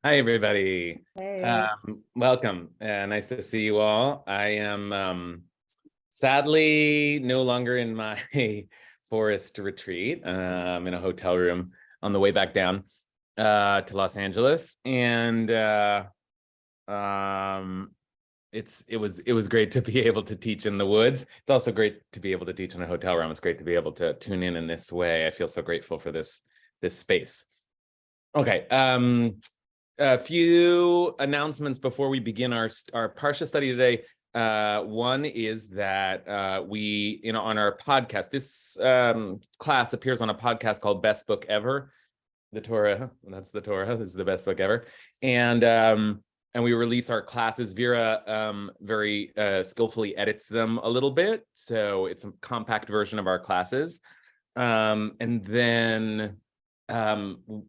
Hi, everybody. Hey. Welcome. Nice to see you all. I am sadly no longer in my forest retreat. In a hotel room on the way back down to Los Angeles, and um, it was great to be able to teach in the woods. It's also great to be able to teach in a hotel room. It's great to be able to tune in this way. I feel so grateful for this space. Okay. A few announcements before we begin our Parsha study today. One is that on our podcast, this class appears on a podcast called Best Book Ever. The Torah, that's the Torah. This is the best book ever, and we release our classes. Vera very skillfully edits them a little bit, so it's a compact version of our classes. And then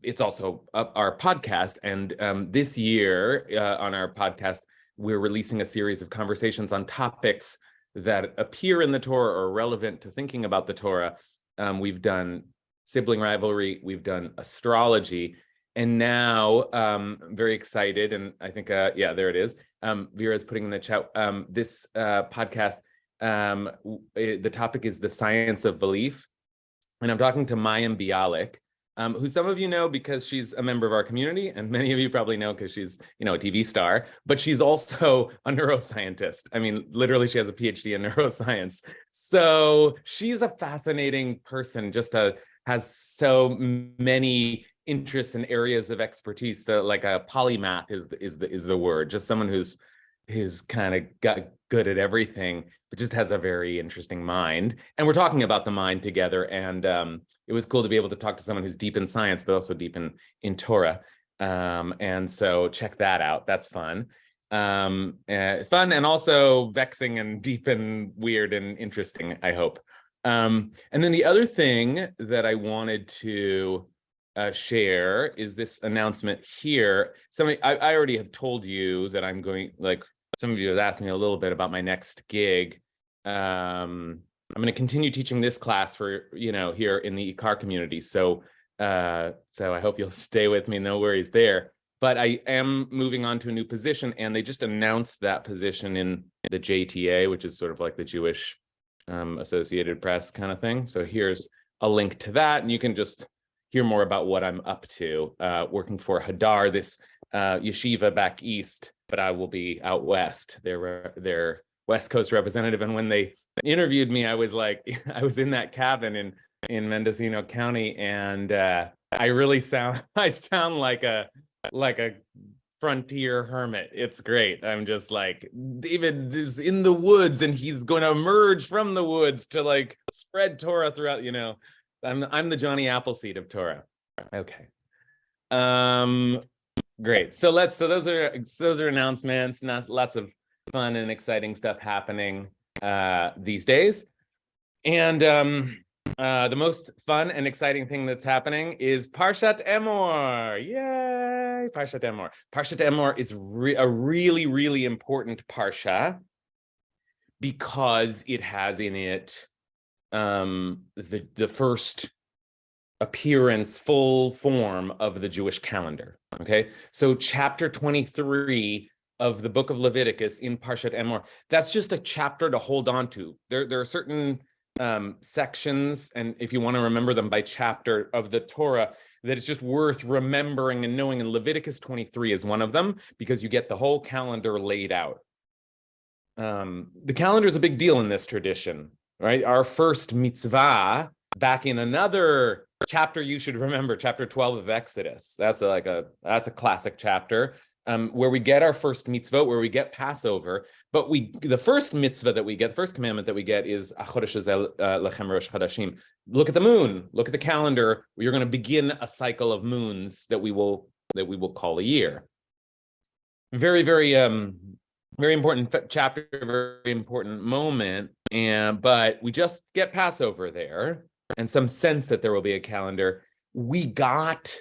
it's also our podcast. And this year on our podcast, we're releasing a series of conversations on topics that appear in the Torah or are relevant to thinking about the Torah. We've done sibling rivalry, we've done astrology, and now very excited. And I think, there it is. Vera's putting in the chat. This podcast, the topic is the science of belief. And I'm talking to Mayim Bialik, who some of you know because she's a member of our community, and many of you probably know because she's, a TV star, but she's also a neuroscientist. I mean, literally, she has a PhD in neuroscience. So she's a fascinating person, has so many interests and areas of expertise. So like a polymath is the word, just someone who's kind of got good at everything, but just has a very interesting mind. And we're talking about the mind together. And it was cool to be able to talk to someone who's deep in science, but also deep in Torah. And so check that out. That's fun. Fun and also vexing and deep and weird and interesting, I hope. And then the other thing that I wanted to share is this announcement here. I already have told you that I'm going, like, some of you have asked me a little bit about my next gig. I'm going to continue teaching this class for, here in the Ikar community. So I hope you'll stay with me. No worries there. But I am moving on to a new position, and they just announced that position in the JTA, which is sort of like the Jewish Associated Press kind of thing. So here's a link to that, and you can just hear more about what I'm up to, working for Hadar, this yeshiva back east, but I will be out west. Their West Coast representative. And when they interviewed me, I was like, I was in that cabin in Mendocino County, and I really sound like a frontier hermit. It's great. I'm just like, David is in the woods, and he's going to emerge from the woods to like spread Torah throughout. I'm the Johnny Appleseed of Torah. Okay. Great. So those are announcements. Lots of fun and exciting stuff happening these days. And the most fun and exciting thing that's happening is Parshat Emor. Yay! Parshat Emor. Parshat Emor is a really, really important parsha because it has in it the first appearance, full form of the Jewish calendar. Okay, so chapter 23 of the book of Leviticus in Parshat Emor, that's just a chapter to hold on to. There are certain sections, and if you want to remember them by chapter of the Torah, that it's just worth remembering and knowing. And Leviticus 23 is one of them because you get the whole calendar laid out. The calendar is a big deal in this tradition, right? Our first mitzvah, back in another chapter you should remember, chapter 12 of Exodus. That's a classic chapter, where we get our first mitzvah, where we get Passover. But the first mitzvah that we get, the first commandment that we get is Achodesh lechem rosh chodashim. Look at the moon. Look at the calendar. You're going to begin a cycle of moons that we will call a year. Very, very very important chapter, very important moment. But we just get Passover there, and some sense that there will be a calendar. We got,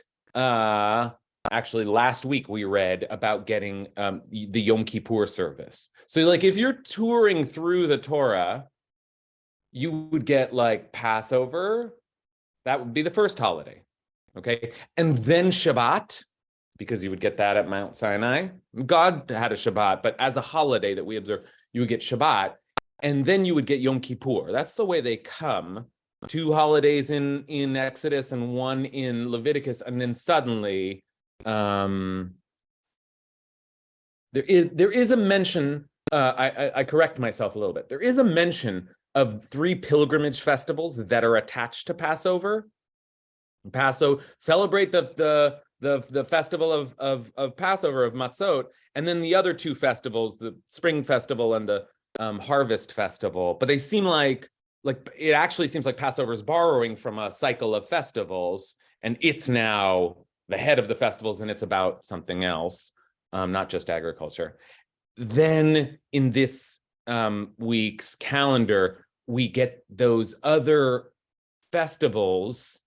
actually last week we read about getting the Yom Kippur service. So like if you're touring through the Torah, you would get like Passover. That would be the first holiday. Okay. And then Shabbat. because you would get that at Mount Sinai. God had a Shabbat, but as a holiday that we observe, you would get Shabbat, and then you would get Yom Kippur. That's the way they come. 2 holidays in Exodus and 1 in Leviticus, and then suddenly there is a mention. I correct myself a little bit. There is a mention of 3 pilgrimage festivals that are attached to Passover. Passover, celebrate the festival of Passover, of Matzot, and then the other 2 festivals, the spring festival and the harvest festival. But they seem like it actually seems like Passover is borrowing from a cycle of festivals, and it's now the head of the festivals, and it's about something else, not just agriculture. Then in this week's calendar, we get those other festivals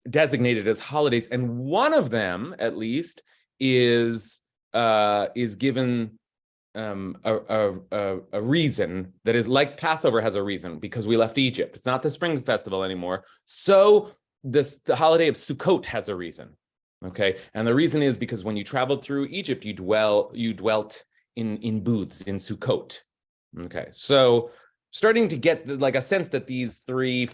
designated as holidays, and one of them, at least, is given a reason that is like Passover has a reason, because we left Egypt. It's not the spring festival anymore. So the holiday of Sukkot has a reason. Okay, and the reason is because when you traveled through Egypt, you dwelt in booths, in Sukkot. Okay, so starting to get like a sense that these 3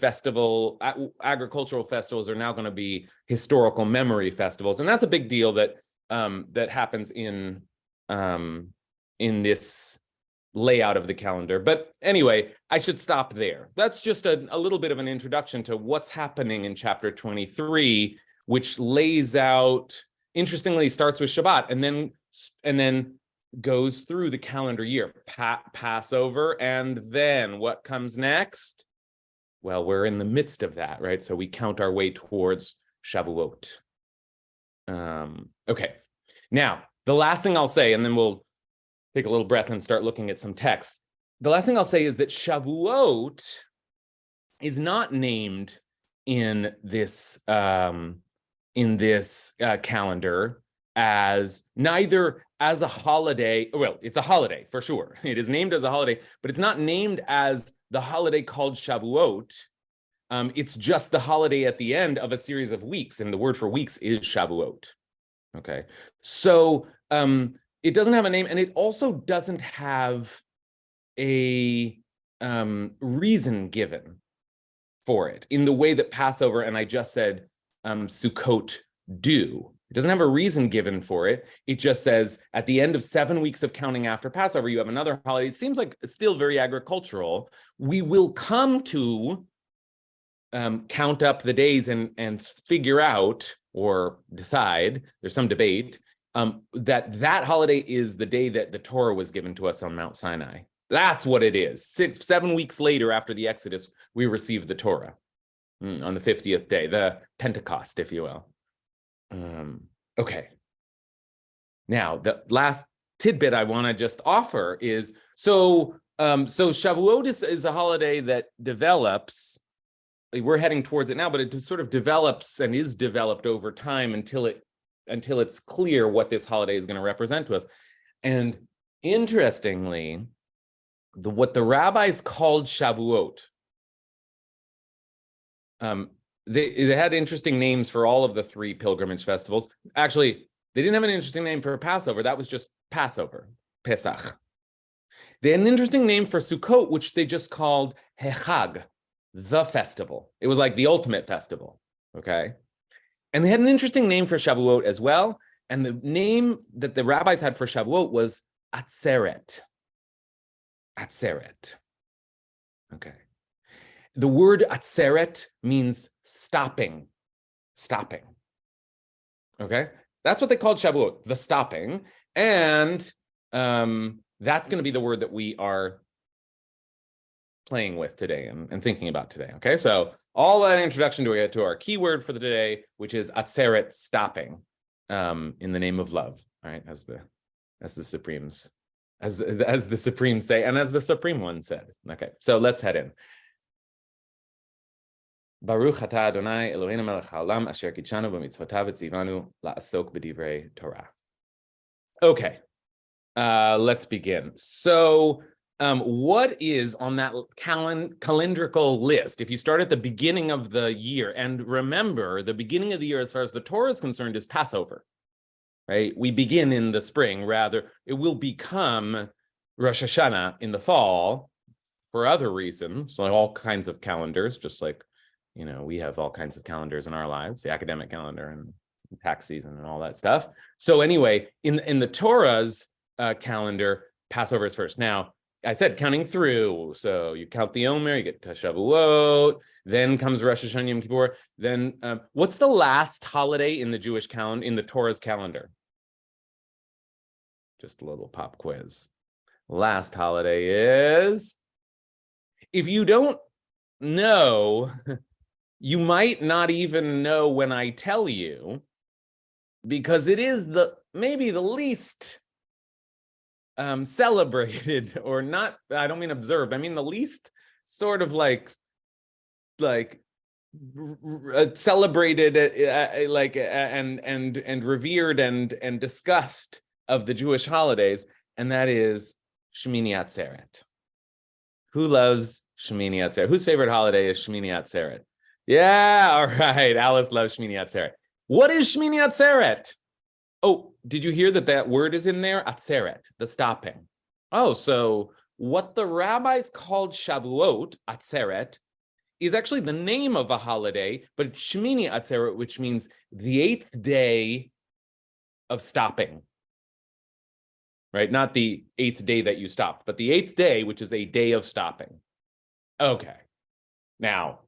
agricultural festivals are now going to be historical memory festivals, and that's a big deal that that happens in this layout of the calendar. But anyway, I should stop there. That's just a little bit of an introduction to what's happening in chapter 23, which lays out, interestingly, starts with Shabbat and then goes through the calendar year, Passover, and then what comes next? Well, we're in the midst of that, right? So we count our way towards Shavuot. Okay, now the last thing I'll say, and then we'll take a little breath and start looking at some text. The last thing I'll say is that Shavuot is not named in this calendar as neither as a holiday. Well, it's a holiday for sure. It is named as a holiday, but it's not named as the holiday called Shavuot. It's just the holiday at the end of a series of weeks, and the word for weeks is Shavuot. Okay, so it doesn't have a name, and it also doesn't have a reason given for it in the way that Passover and I just said Sukkot do. It doesn't have a reason given for it. It just says at the end of 7 weeks of counting after Passover, you have another holiday. It seems like still very agricultural. We will come to count up the days and figure out or decide, there's some debate, that holiday is the day that the Torah was given to us on Mount Sinai. That's what it is. 7 weeks later after the Exodus, we received the Torah on the 50th day, the Pentecost, if you will. Okay. Now, the last tidbit I want to just offer is, so Shavuot is a holiday that develops. We're heading towards it now, but it sort of develops and is developed over time until it's clear what this holiday is going to represent to us. And interestingly, what the rabbis called Shavuot, they had interesting names for all of the 3 pilgrimage festivals. Actually, they didn't have an interesting name for Passover. That was just Passover, Pesach. They had an interesting name for Sukkot, which they just called Hechag, the festival. It was like the ultimate festival, okay? And they had an interesting name for Shavuot as well. And the name that the rabbis had for Shavuot was Atzeret. Atzeret. Okay. The word Atzeret means stopping. Stopping. Okay? That's what they called Shavuot, the stopping. And that's going to be the word that we are playing with today and thinking about today. Okay? So all that introduction to our keyword for the day, which is Atzeret, stopping, in the name of love. All right? As the Supremes say, and as the Supreme One said. Okay, so let's head in. Baruch atah Adonai Eloheinu melech haolam asher kitshanu b'mitzvotav v'tzivanu la'asok b'divrei Torah. Okay, let's begin. So what is on that calendrical list? If you start at the beginning of the year, and remember, the beginning of the year, as far as the Torah is concerned, is Passover, right? We begin in the spring, rather. It will become Rosh Hashanah in the fall for other reasons, like all kinds of calendars, just like, we have all kinds of calendars in our lives, the academic calendar and tax season and all that stuff. So anyway, in the Torah's calendar, Passover is first. Now, I said counting through. So you count the Omer, you get to Shavuot, then comes Rosh Hashanah Yom Kippur. Then what's the last holiday in the Jewish calendar, in the Torah's calendar? Just a little pop quiz. Last holiday is, if you don't know, you might not even know when I tell you, because it is maybe the least celebrated, or not, I don't mean observed, I mean the least sort of like celebrated, and revered and discussed of the Jewish holidays, and that is Shmini Atzeret. Who loves Shmini Atzeret? Whose favorite holiday is Shmini Atzeret? Yeah, all right. Alice loves Shmini Atzeret. What is Shmini Atzeret? Oh, did you hear that word is in there? Atzeret, the stopping. Oh, so what the rabbis called Shavuot, Atzeret, is actually the name of a holiday, but it's Shmini Atzeret, which means the 8th day of stopping. Right? Not the 8th day that you stopped, but the 8th day, which is a day of stopping. Okay. Now,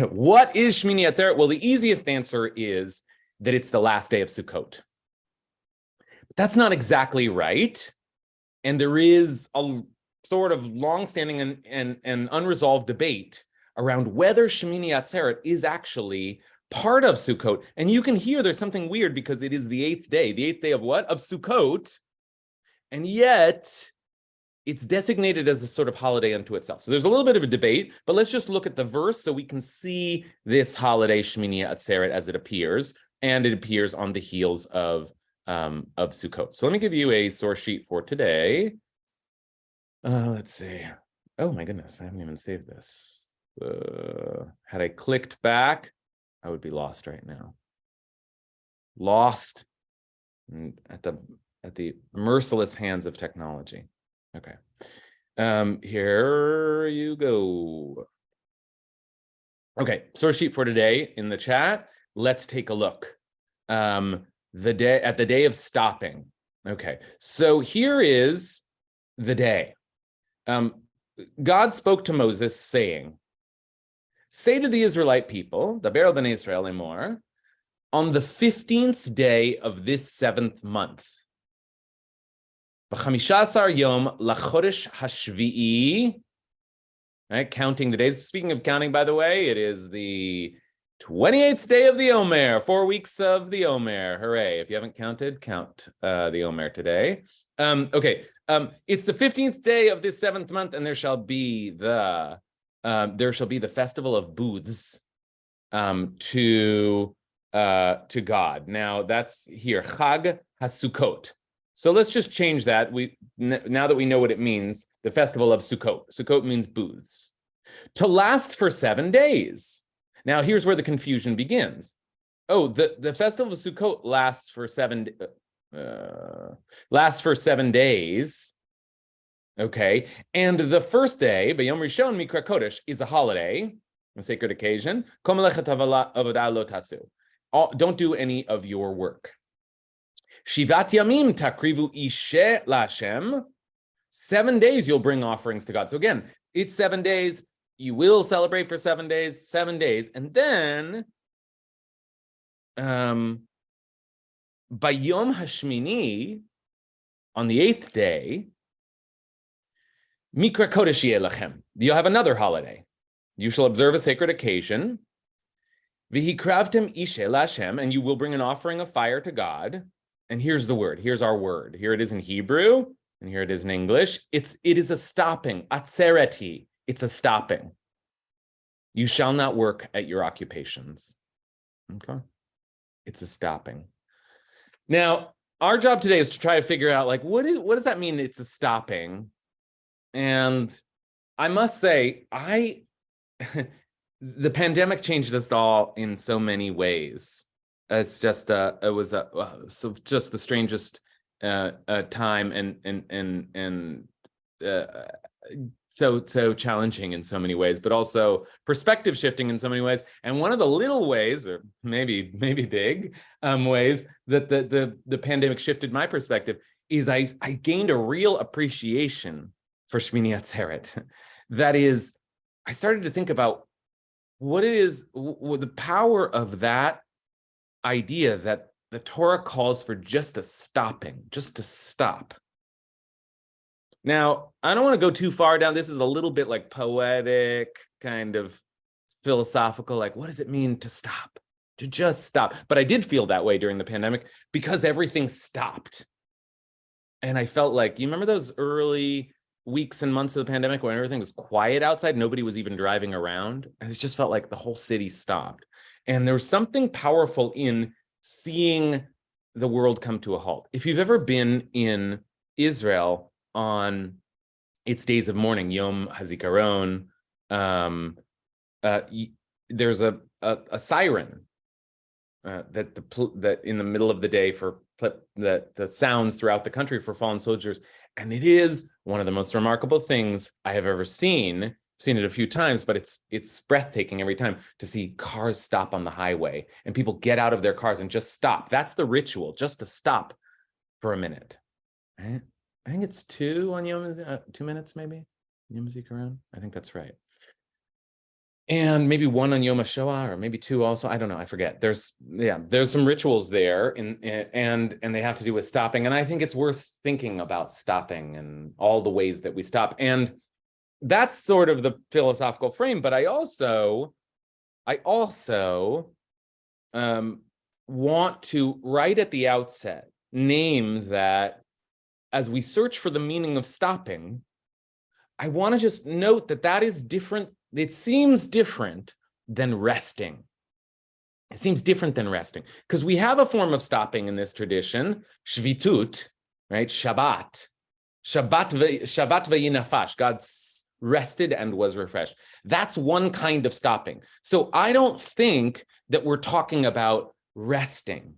what is Shmini Atzeret? Well, the easiest answer is that it's the last day of Sukkot. But that's not exactly right. And there is a sort of longstanding and unresolved debate around whether Shmini Atzeret is actually part of Sukkot. And you can hear there's something weird because it is the 8th day. The 8th day of what? Of Sukkot. And yet, it's designated as a sort of holiday unto itself. So there's a little bit of a debate, but let's just look at the verse so we can see this holiday, Shmini Atzeret, as it appears, and it appears on the heels of Sukkot. So let me give you a source sheet for today. Let's see. Oh my goodness, I haven't even saved this. Had I clicked back, I would be lost right now. Lost at the merciless hands of technology. Okay. Here you go. Okay, source sheet for today in the chat. Let's take a look. The day of stopping. Okay, so here is the day. God spoke to Moses saying, "Say to the Israelite people, Daber el bnei Israel Emor, on the 15th day of this 7th month, B'chamisha yom lachodesh hashvi'i," right? Counting the days. Speaking of counting, by the way, it is the 28th day of the Omer, 4 weeks of the Omer. Hooray. If you haven't counted, count the Omer today. Okay. It's the 15th day of this 7th month, and there shall be the festival of booths to God. Now that's here, Chag HaSukkot. So let's just change that. Now that we know what it means, the festival of Sukkot. Sukkot means booths. To last for 7 days. Now here's where the confusion begins. Oh, the festival of Sukkot lasts for 7 days. Okay, and the first day, B'Yom Rishon Mikra Kodesh, is a holiday, a sacred occasion. Don't do any of your work. Shivat Yamim Takrivu Ishe Lashem. 7 days you'll bring offerings to God. So again, it's 7 days. You will celebrate for 7 days, 7 days, and then by Yom Hashmini, on the 8th day, Mikra Kodesh Yeh Lachem. You'll have another holiday. You shall observe a sacred occasion. V'hikravtem Ishe Lashem, and you will bring an offering of fire to God. And here's the word. Here's our word. Here it is in Hebrew, and here it is in English. It is a stopping. Atzereti. It's a stopping. You shall not work at your occupations. Okay. It's a stopping. Now, our job today is to try to figure out, like, what does that mean? It's a stopping. And I must say, the pandemic changed us all in so many ways. It's just it was so just the strangest time and uh, so challenging in so many ways, but also perspective shifting in so many ways. And one of the little ways, or maybe big ways that the pandemic shifted my perspective is I gained a real appreciation for Shmini Atzeret. That is, I started to think about what it is, the power of that idea that the Torah calls for just a stopping, just to stop. Now, I don't want to go too far down. This is a little bit like poetic, kind of philosophical, like what does it mean to stop, to just stop? But I did feel that way during the pandemic because everything stopped. And I felt like, you remember those early weeks and months of the pandemic when everything was quiet outside, nobody was even driving around, and it just felt like the whole city stopped. And there was something powerful in seeing the world come to a halt. If you've ever been in Israel on its days of mourning, Yom HaZikaron, there's a siren that in the middle of the day for that sounds throughout the country for fallen soldiers. And it is one of the most remarkable things I have ever seen. Seen it a few times, but it's breathtaking every time to see cars stop on the highway and people get out of their cars and just stop. That's the ritual, just to stop for a minute. Right? I think it's 2 on Yom, 2 minutes maybe. Yom HaZikaron. I think that's right. And maybe 1 on Yom HaShoah, or maybe 2 also. I don't know. I forget. There's some rituals there, and they have to do with stopping. And I think it's worth thinking about stopping and all the ways that we stop. And that's sort of the philosophical frame. But I also want to, right at the outset, name that as we search for the meaning of stopping, I want to just note that is different. It seems different than resting. It seems different than resting because we have a form of stopping in this tradition, shvitut, right? Shabbat v'yinafash. God rested and was refreshed. That's one kind of stopping. So I don't think that we're talking about resting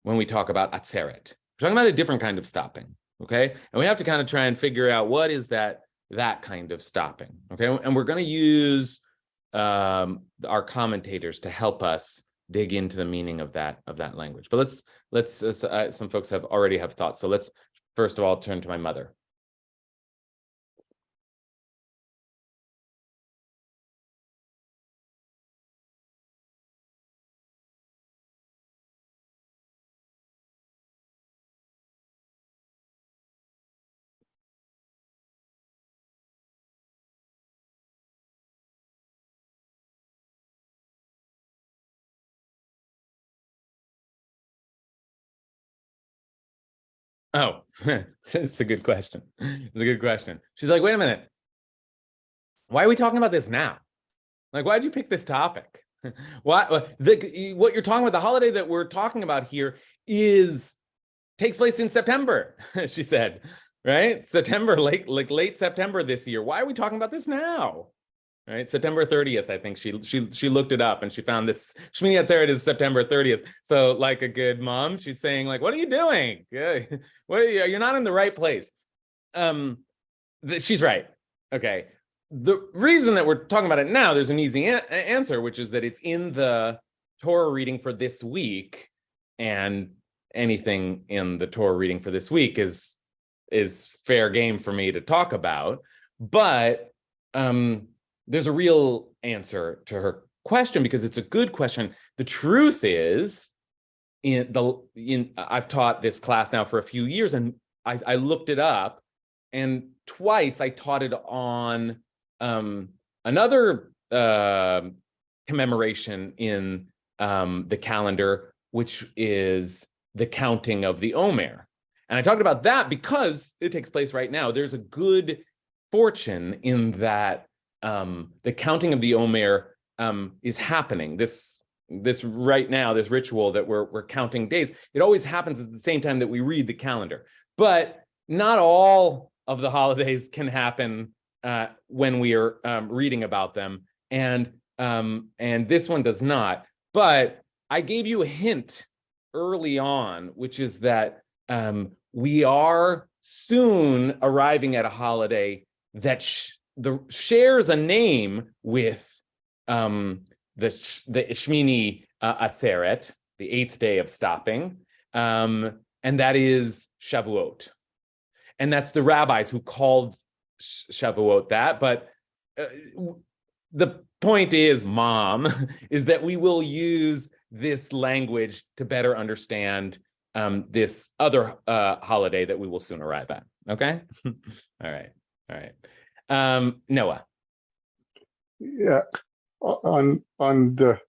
when we talk about atzeret. We're talking about a different kind of stopping, okay? And we have to kind of try and figure out what is that kind of stopping, okay? And we're going to use our commentators to help us dig into the meaning of that language. But let's some folks already have thoughts. So let's first of all turn to my mother. Oh, it's a good question. It's a good question. She's like, wait a minute. Why are we talking about this now? Like, why'd you pick this topic? What you're talking about, the holiday that we're talking about here takes place in September, she said, right? September, late September this year. Why are we talking about this now? Right, September 30th, I think she looked it up and she found that Shmini Atzeret is September 30th. So, like a good mom, she's saying, like, what are you doing? You're not in the right place. She's right. Okay. The reason that we're talking about it now, there's an easy answer, which is that it's in the Torah reading for this week, and anything in the Torah reading for this week is fair game for me to talk about. But there's a real answer to her question because it's a good question. The truth is, I've taught this class now for a few years, and I looked it up, and twice I taught it on another commemoration in the calendar, which is the counting of the Omer. And I talked about that because it takes place right now. There's a good fortune in that the counting of the Omer is happening. This right now, this ritual that we're counting days, it always happens at the same time that we read the calendar. But not all of the holidays can happen when we are reading about them, and this one does not. But I gave you a hint early on, which is that we are soon arriving at a holiday that shares a name with the Shmini Atzeret, the 8th day of stopping, and that is Shavuot. And that's the rabbis who called Shavuot that. But the point is, Mom, is that we will use this language to better understand this other holiday that we will soon arrive at. Okay? All right. Noah. Yeah, on the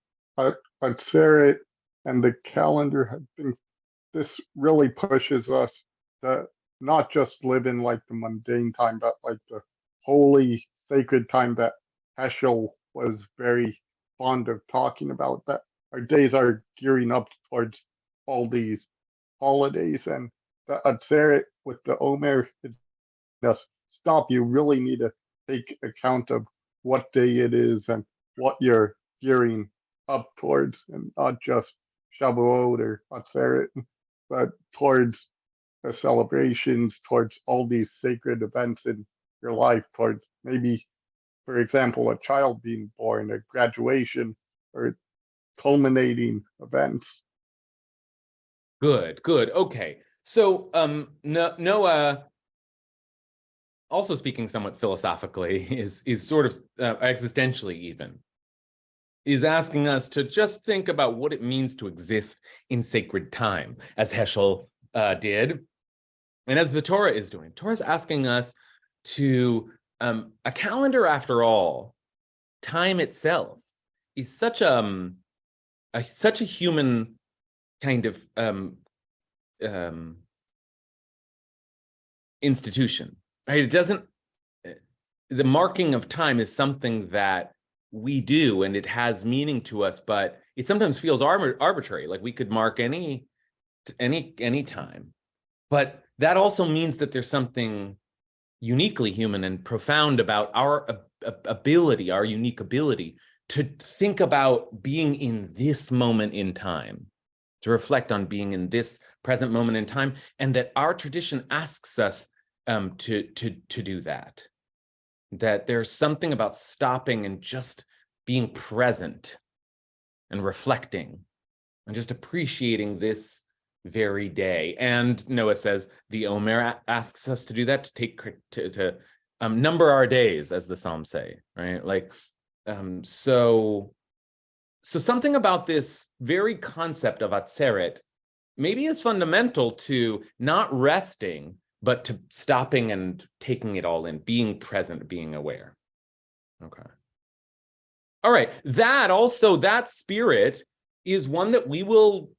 Atzeret and the calendar, I think this really pushes us to not just live in like the mundane time, but like the holy, sacred time that Heschel was very fond of talking about. That our days are gearing up towards all these holidays, and the Atzeret with the Omer is just stop. You really need to take account of what day it is and what you're gearing up towards, and not just Shavuot or Atzeret, but towards the celebrations, towards all these sacred events in your life, towards maybe, for example, a child being born, a graduation, or culminating events. Good. Okay. So Noah, also speaking somewhat philosophically, is sort of existentially even, is asking us to just think about what it means to exist in sacred time, as Heschel did, and as the Torah is doing. Torah's asking us to, a calendar, after all, time itself is such a human kind of institution, right? It doesn't, the marking of time is something that we do, and it has meaning to us, but it sometimes feels arbitrary. Like we could mark any time, but that also means that there's something uniquely human and profound about our ability, our unique ability to think about being in this moment in time, to reflect on being in this present moment in time, and that our tradition asks us to do that. That there's something about stopping and just being present and reflecting and just appreciating this very day. And Noah says the Omer asks us to do that, to take to number our days, as the Psalms say, right? Like, so something about this very concept of Atzeret maybe is fundamental to not resting, but to stopping and taking it all in, being present, being aware. Okay. All right. That spirit is one that we will,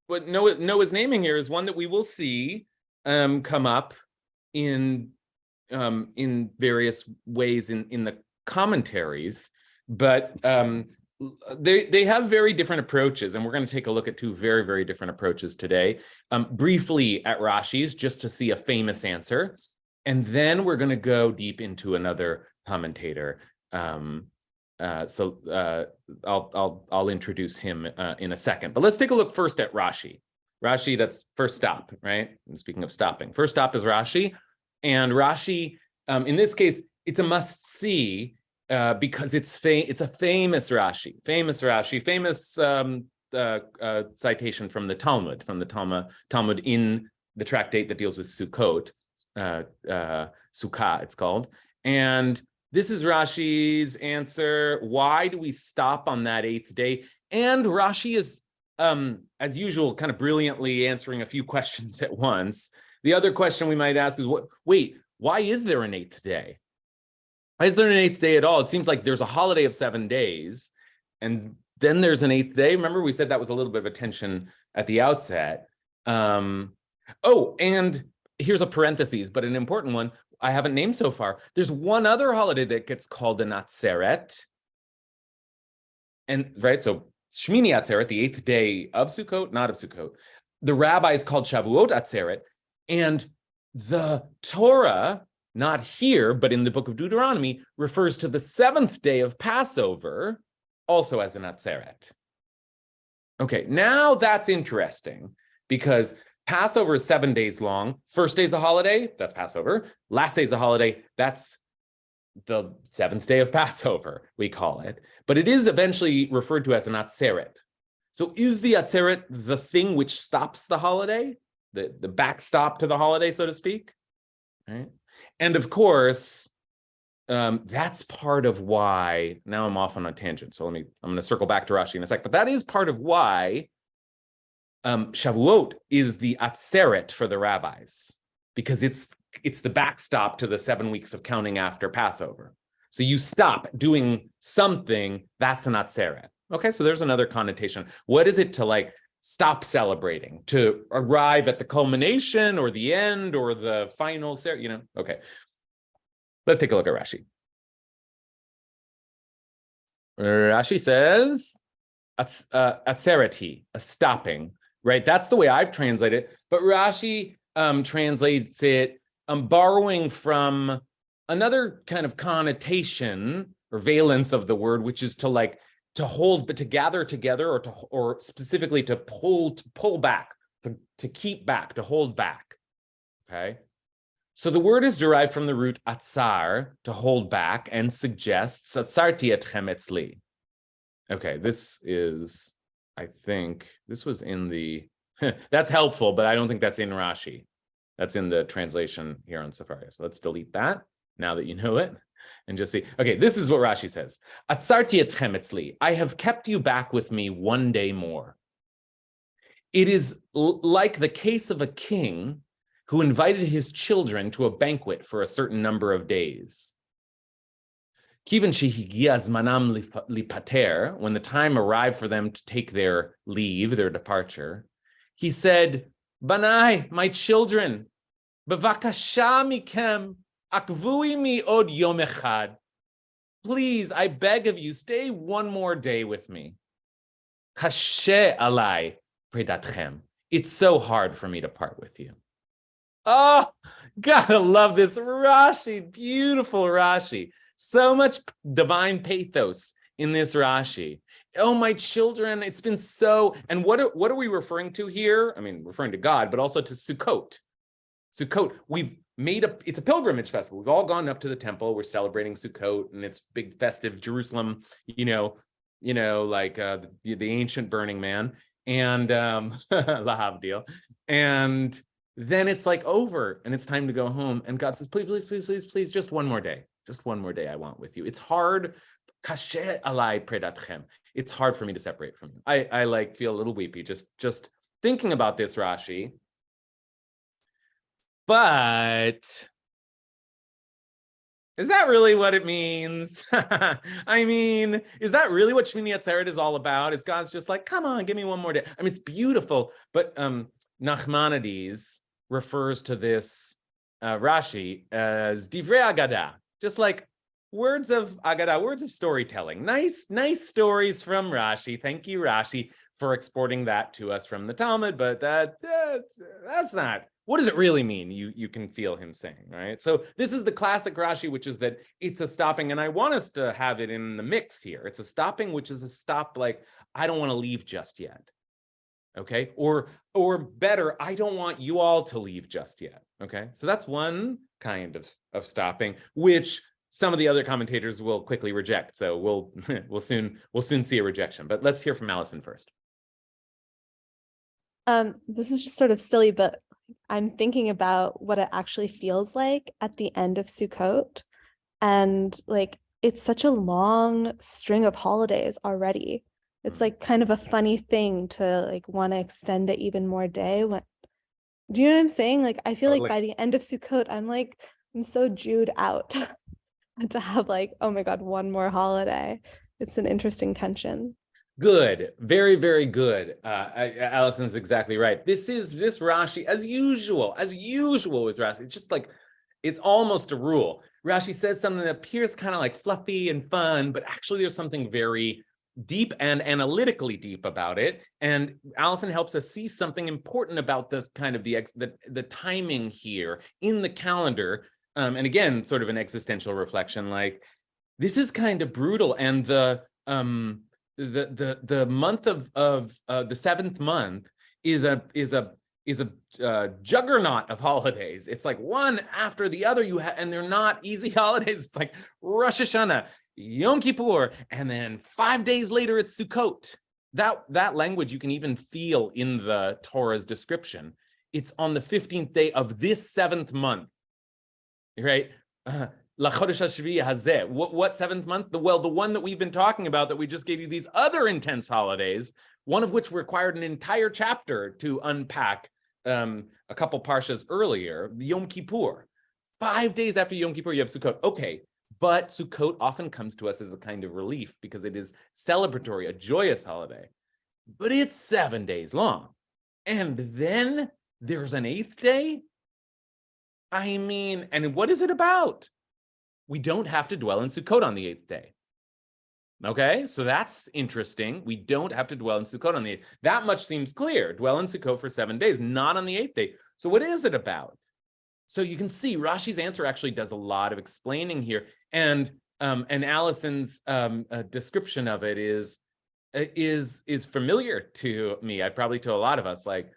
what Noah's naming here is one that we will see come up in various ways in the commentaries, but they have very different approaches, and we're going to take a look at two very, very different approaches today. Briefly at Rashi's, just to see a famous answer, and then we're going to go deep into another commentator. So I'll introduce him in a second, but let's take a look first at Rashi. Rashi, that's first stop, right? And speaking of stopping, first stop is Rashi, and Rashi, in this case, it's a must-see. Because it's a famous Rashi, famous citation from the Talmud in the tractate that deals with Sukkot, Sukkah it's called. And this is Rashi's answer. Why do we stop on that 8th day? And Rashi is, as usual, kind of brilliantly answering a few questions at once. The other question we might ask is, wait, why is there an 8th day? Why is there an 8th day at all? It seems like there's a holiday of 7 days, and then there's an 8th day. Remember, we said that was a little bit of a tension at the outset. Oh, and here's a parenthesis, but an important one I haven't named so far. There's one other holiday that gets called an Atzeret. And right, so Shmini Atzeret, the 8th day of Sukkot, not of Sukkot. The rabbis called Shavuot Atzeret, and the Torah not here, but in the book of Deuteronomy, refers to the 7th day of Passover also as an Atzeret. Okay, now that's interesting because Passover is 7 days long. First day's a holiday, that's Passover. Last day's a holiday, that's the 7th day of Passover, we call it. But it is eventually referred to as an Atzeret. So is the Atzeret the thing which stops the holiday? The backstop to the holiday, so to speak? Right? And of course, that's part of why, now I'm off on a tangent, so I'm going to circle back to Rashi in a sec, but that is part of why Shavuot is the Atzeret for the rabbis, because it's the backstop to the 7 weeks of counting after Passover. So you stop doing something, that's an Atzeret. Okay, so there's another connotation. What is it to like stop celebrating, to arrive at the culmination or the end or the final, okay. Let's take a look at Rashi. Rashi says, atzereti, a stopping, right? That's the way I've translated it, but Rashi translates it borrowing from another kind of connotation or valence of the word, which is to hold, but to gather together, or specifically to pull back, to keep back, to hold back. Okay. So the word is derived from the root atzar, to hold back, and suggests atzarti etchem etzli. Okay, this is, I think, this was in the, that's helpful, but I don't think that's in Rashi. That's in the translation here on Sefaria. So let's delete that now that you know it and just see. Okay, this is what Rashi says. Atzarti etchem etzli, I have kept you back with me one day more. It is like the case of a king who invited his children to a banquet for a certain number of days. Kivan shehigia zmanam lipater, when the time arrived for them to take their leave, their departure, he said, Banai, my children, bevakasha mikem, akvui mi od yom echad. Please, I beg of you, stay one more day with me. Kasher alai predatchem. It's so hard for me to part with you. Oh, gotta love this Rashi, beautiful Rashi. So much divine pathos in this Rashi. Oh, my children, it's been so, and what are we referring to here? I mean, referring to God, but also to Sukkot. Sukkot, it's a pilgrimage festival. We've all gone up to the temple. We're celebrating Sukkot, and it's big festive Jerusalem, like the ancient Burning Man, and Lahavdil. And then it's like over and it's time to go home. And God says, please, please, please, please, please, just one more day. Just one more day I want with you. It's hard. Kasher alai predatchem. It's hard for me to separate from you. I feel a little weepy just thinking about this Rashi. But is that really what it means? I mean, is that really what Shmini Atzeret is all about? Is God's just like, come on, give me one more day? I mean, it's beautiful, but Nachmanides refers to this Rashi as divrei agada, just like words of agada, words of storytelling. Nice stories from Rashi. Thank you, Rashi, for exporting that to us from the Talmud. But that's not. What does it really mean? You can feel him saying, right? So this is the classic Rashi, which is that it's a stopping, and I want us to have it in the mix here. It's a stopping, which is a stop like, I don't want to leave just yet. Okay, or better, I don't want you all to leave just yet. Okay, so that's one kind of stopping, which some of the other commentators will quickly reject. So we'll soon see a rejection. But let's hear from Allison first. This is just sort of silly, but I'm thinking about what it actually feels like at the end of Sukkot, and like it's such a long string of holidays already. It's like kind of a funny thing to like want to extend it even more day. Do you know what I'm saying? Like, I feel like by the end of Sukkot, I'm so Jewed out to have like, oh my God, one more holiday. It's an interesting tension. Good, very, very good. Allison's exactly right. This Rashi, as usual with Rashi, it's just like, it's almost a rule. Rashi says something that appears kind of like fluffy and fun, but actually there's something very deep and analytically deep about it. And Allison helps us see something important about the kind of the timing here in the calendar and again, sort of an existential reflection, like this is kind of brutal. And the month of the seventh month is a juggernaut of holidays. It's like one after the other. And they're not easy holidays. It's like Rosh Hashanah, Yom Kippur, and then 5 days later it's Sukkot. That language you can even feel in the Torah's description. It's on the 15th day of this seventh month, right? What seventh month? The one that we've been talking about, that we just gave you these other intense holidays, one of which required an entire chapter to unpack a couple parshas earlier, Yom Kippur. 5 days after Yom Kippur, you have Sukkot. Okay, but Sukkot often comes to us as a kind of relief because it is celebratory, a joyous holiday. But it's 7 days long. And then there's an 8th day? I mean, and what is it about? We don't have to dwell in Sukkot on the 8th day. Okay, so that's interesting. We don't have to dwell in Sukkot on the 8th. That much seems clear. Dwell in Sukkot for 7 days, not on the 8th day. So what is it about? So you can see Rashi's answer actually does a lot of explaining here. And Allison's description of it is familiar to me. Probably to a lot of us, like,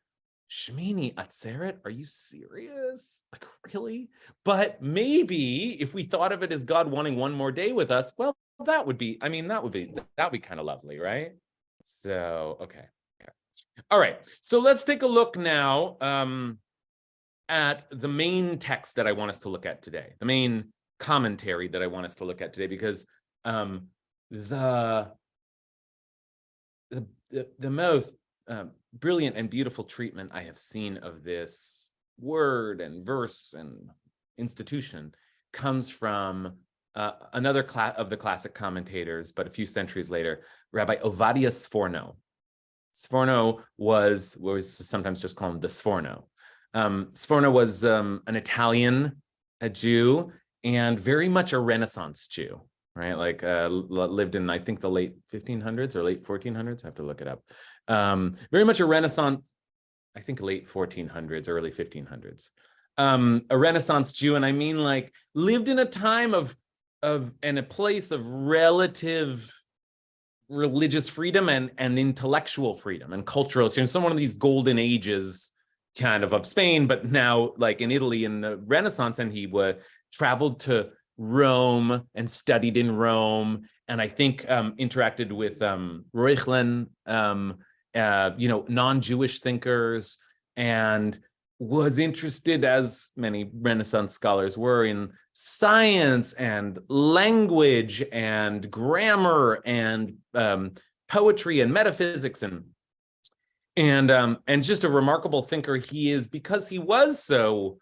Shmini Atzeret, are you serious? Like, really? But maybe if we thought of it as God wanting one more day with us, well, that would be kind of lovely, right? So, okay. All right. So let's take a look now at the main text that I want us to look at today, the main commentary that I want us to look at today, because the most brilliant and beautiful treatment I have seen of this word and verse and institution comes from another of the classic commentators, but a few centuries later, Rabbi Ovadia Sforno. Sforno was sometimes just called the Sforno. Sforno was an Italian, a Jew, and very much a Renaissance Jew, right? Like lived in, I think, the late 1500s or late 1400s. I have to look it up. Very much a Renaissance, I think late 1400s, early 1500s. A Renaissance Jew, and I mean, like, lived in a time of and a place of relative religious freedom and intellectual freedom and cultural change. So one of these golden ages kind of Spain, but now like in Italy in the Renaissance, and he traveled to Rome and studied in Rome, and I think interacted with Reuchlin, non-Jewish thinkers, and was interested, as many Renaissance scholars were, in science and language and grammar and poetry and metaphysics and just a remarkable thinker he is, because he was so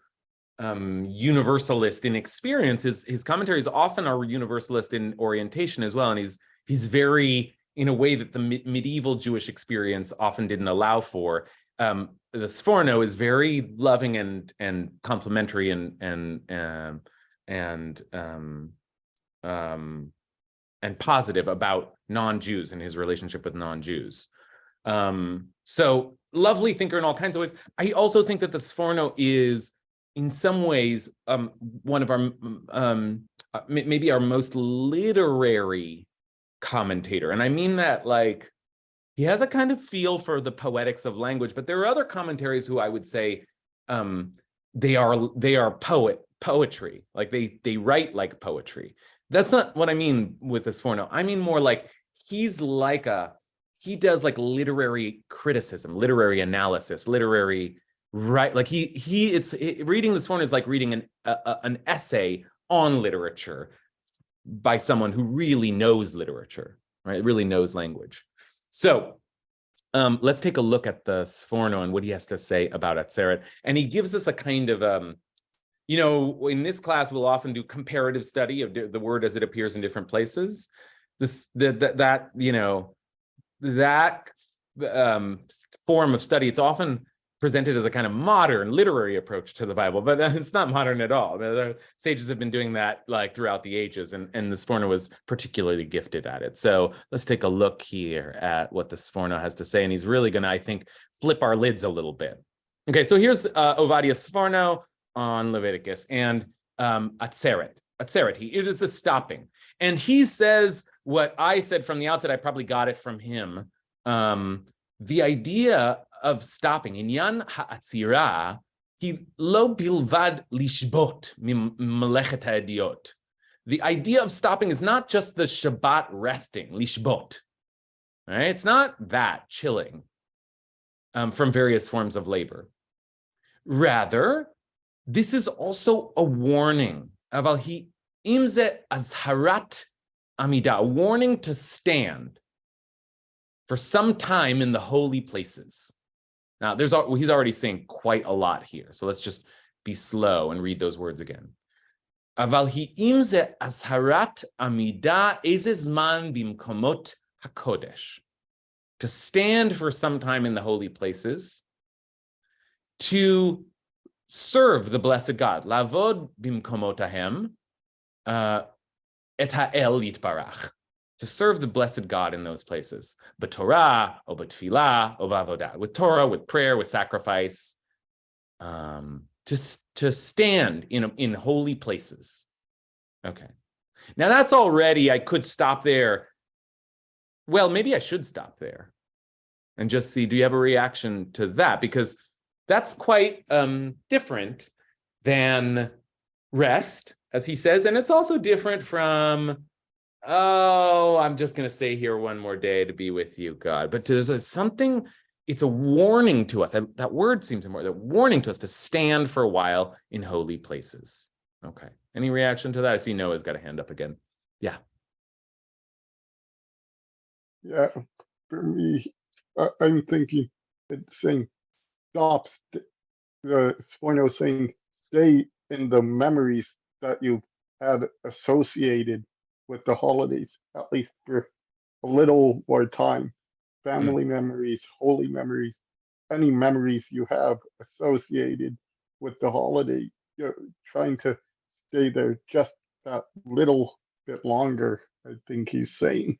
universalist in experience. His commentaries often are universalist in orientation as well, and he's very, in a way that the medieval Jewish experience often didn't allow for. The Sforno is very loving and complimentary and positive about non-Jews and his relationship with non-Jews. So lovely thinker in all kinds of ways. I also think that the Sforno is, in some ways, one of our maybe our most literary commentator, and I mean that, like, he has a kind of feel for the poetics of language, but there are other commentaries who I would say they are poetry, like they write like poetry. That's not what I mean with the Sforno. I mean more like he does like literary criticism, literary analysis, literary, right? Like reading the Sforno is like reading an essay on literature by someone who really knows literature, right? Really knows language. So let's take a look at the Sforno and what he has to say about Atzeret. And he gives us a kind of, in this class, we'll often do comparative study of the word as it appears in different places. That form of study, it's often presented as a kind of modern literary approach to the Bible, but it's not modern at all. The sages have been doing that like throughout the ages, and the Sforno was particularly gifted at it. So let's take a look here at what the Sforno has to say, and he's really going to, I think, flip our lids a little bit. Okay, so here's Ovadia Sforno on Leviticus, and atzeret. It is a stopping. And he says what I said from the outset, I probably got it from him. The idea of stopping, inyan ha'atzira, he lo bilvad lishbot melechet ha'ediot. The idea of stopping is not just the Shabbat resting, lishbot. Right? It's not that chilling from various forms of labor. Rather, this is also a warning. Aval hi imze azharat amida, a warning to stand for some time in the holy places. Now, he's already saying quite a lot here, so let's just be slow and read those words again. Aval hi imze azharat amida eze zman bimkomot hakodesh, to stand for some time in the holy places, to serve the blessed God, lavod bimkomotahem, et ha'el yitbarach, to serve the blessed God in those places, b'torah, or b'tfilah, or b'avodah, with Torah, with prayer, with sacrifice, to stand in holy places. Okay, now that's already, I could stop there. Well, maybe I should stop there and just see, do you have a reaction to that? Because that's quite different than rest, as he says, and it's also different from, oh, I'm just going to stay here one more day to be with you, God. But there's something, it's a warning to us. That word seems more, the warning to us to stand for a while in holy places. Okay. Any reaction to that? I see Noah's got a hand up again. Yeah. Yeah, for me, I'm thinking it's saying stop. The Sforno saying stay in the memories that you had associated with the holidays, at least for a little more time. Family memories, holy memories, any memories you have associated with the holiday. You're trying to stay there just that little bit longer, I think he's saying.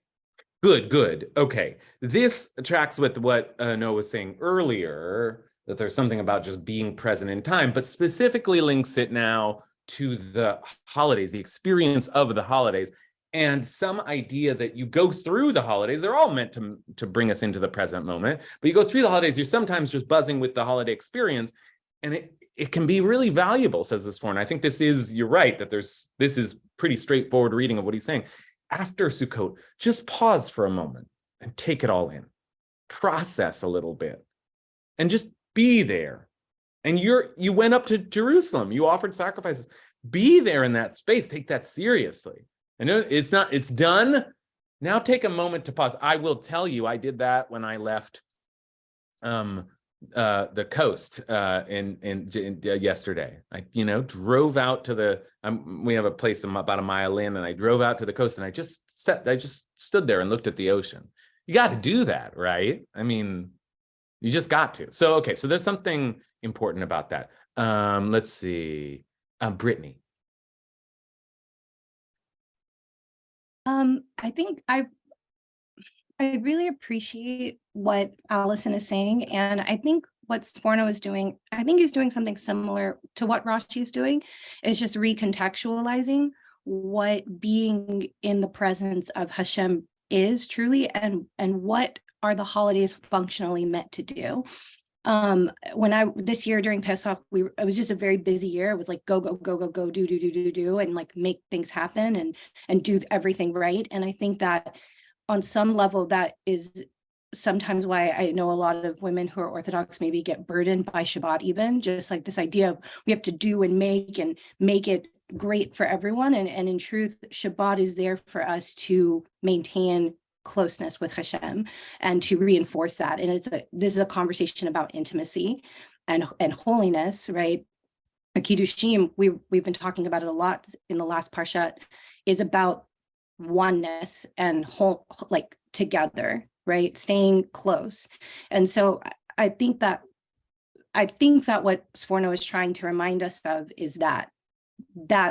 Good. Okay. This tracks with what Noah was saying earlier, that there's something about just being present in time, but specifically links it now to the holidays, the experience of the holidays, and some idea that you go through the holidays. They're all meant to bring us into the present moment, but you go through the holidays, you're sometimes just buzzing with the holiday experience, and it can be really valuable, says this form. I think you're right, that this is pretty straightforward reading of what he's saying. After Sukkot, just pause for a moment and take it all in, process a little bit, and just be there. And you went up to Jerusalem, you offered sacrifices. Be there in that space, take that seriously. I know it's done. Now take a moment to pause. I will tell you, I did that when I left the coast in yesterday. I drove out to we have a place about a mile in, and I drove out to the coast, and I just stood there and looked at the ocean. You got to do that, right? I mean, you just got to. So okay, so there's something important about that. Let's see, Brittany. I think I really appreciate what Allison is saying, and I think what Sforno is doing, I think he's doing something similar to what Rashi is doing, is just recontextualizing what being in the presence of Hashem is truly, and what are the holidays functionally meant to do. This year during Pesach, it was just a very busy year. It was like go, do, and like make things happen and do everything right. And I think that on some level, that is sometimes why I know a lot of women who are Orthodox maybe get burdened by Shabbat, even just like this idea of we have to do and make it great for everyone. And in truth, Shabbat is there for us to maintain closeness with Hashem and to reinforce that. And this is a conversation about intimacy and holiness, right? Kiddushim, we've been talking about it a lot in the last Parshat, is about oneness and whole, like together, right? Staying close. And so I think that what Sforno is trying to remind us of is that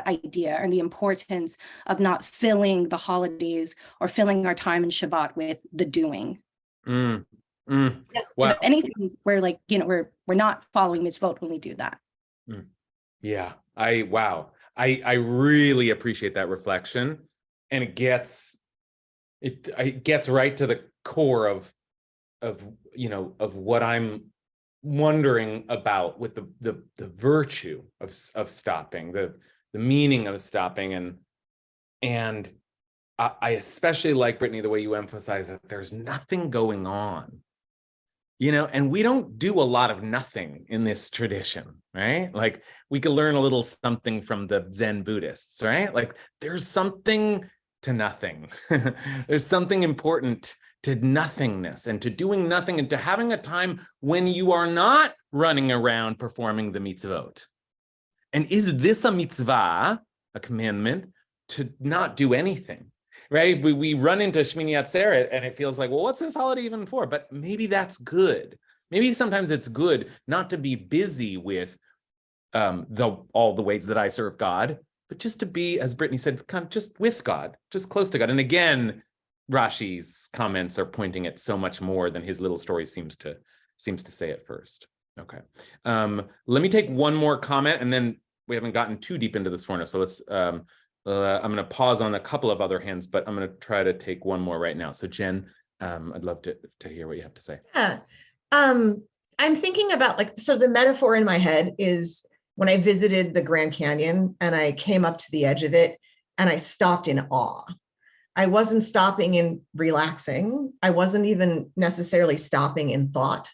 idea and the importance of not filling the holidays or filling our time in Shabbat with the doing. Wow. If anything, we're like, we're not following mitzvot when we do that. Yeah. Wow. I really appreciate that reflection, and it gets right to the core of what I'm wondering about with the virtue of stopping, the meaning of stopping, and I especially like, Brittany, the way you emphasize that there's nothing going on, and we don't do a lot of nothing in this tradition, right? Like, we could learn a little something from the Zen Buddhists, right? Like, there's something to nothing. There's something important to nothingness, and to doing nothing, and to having a time when you are not running around performing the mitzvot. And is this a mitzvah, a commandment, to not do anything? Right? We run into Shmini Atzeret and it feels like, well, what's this holiday even for? But maybe that's good. Maybe sometimes it's good not to be busy with all the ways that I serve God, but just to be, as Brittany said, kind of just with God, just close to God. And again, Rashi's comments are pointing at so much more than his little story seems to say at first. Okay. Let me take one more comment, and then we haven't gotten too deep into this forno. So let's I'm going to pause on a couple of other hands, but I'm going to try to take one more right now. So Jen, I'd love to hear what you have to say. Yeah. I'm thinking about so the metaphor in my head is when I visited the Grand Canyon and I came up to the edge of it and I stopped in awe. I wasn't stopping and relaxing. I wasn't even necessarily stopping in thought.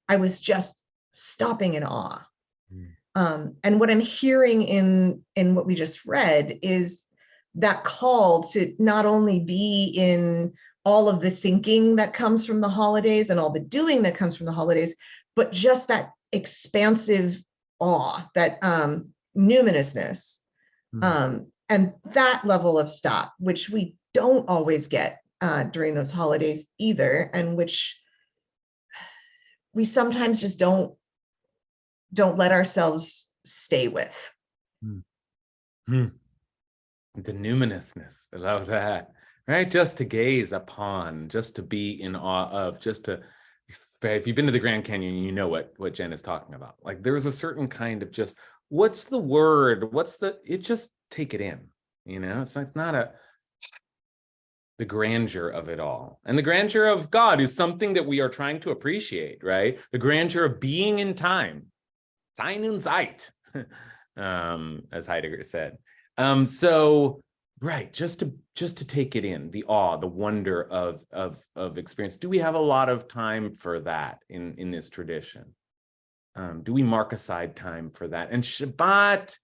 I was just stopping in awe. And what I'm hearing in what we just read is that call to not only be in all of the thinking that comes from the holidays and all the doing that comes from the holidays, but just that expansive awe, that numinousness, and that level of stop, which we don't always get during those holidays either, and which we sometimes just don't let ourselves stay with. The numinousness, I love that, right? Just to gaze upon, just to be in awe of, just to, if you've been to the Grand Canyon, you know what Jen is talking about. Like, there's a certain kind of just, what's the word? Just take it in, it's like not the grandeur of it all. And the grandeur of God is something that we are trying to appreciate, right? The grandeur of being in time. Sein und Zeit, as Heidegger said. So, right, just to take it in, the awe, the wonder of experience. Do we have a lot of time for that in this tradition? Do we mark aside time for that? And Shabbat,